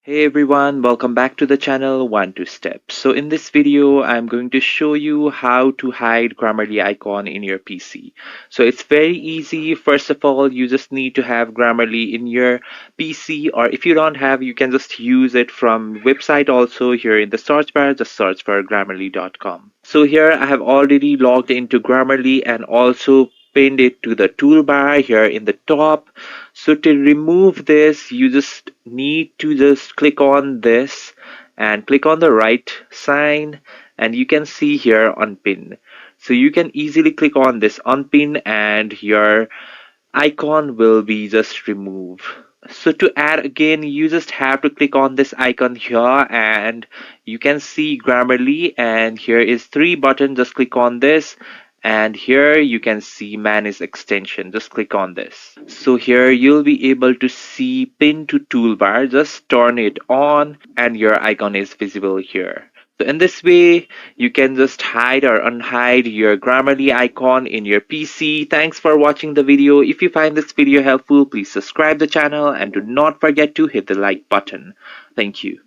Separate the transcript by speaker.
Speaker 1: Hey everyone, welcome back to the channel 1 2 Steps. So in this video, I'm going to show you how to hide Grammarly icon in your PC. So it's very easy. First of all, you just need to have Grammarly in your PC, or if you don't have, you can just use it from website also. Here in the search bar, just search for grammarly.com. So here I have already logged into Grammarly and also pinned it to the toolbar here in the top. So to remove this, you just need to just click on this and click on the right sign, and you can see here unpin. So you can easily click on this unpin and your icon will be just removed. So to add again, you just have to click on this icon here and you can see Grammarly, and here is three button. Just click on this and here you can see manage extension. Just click on this. So here you'll be able to see pin to toolbar. Just turn it on and your icon is visible here. So in this way, you can just hide or unhide your Grammarly icon in your PC. Thanks for watching the video. If you find this video helpful, please subscribe the channel and do not forget to hit the like button. Thank you.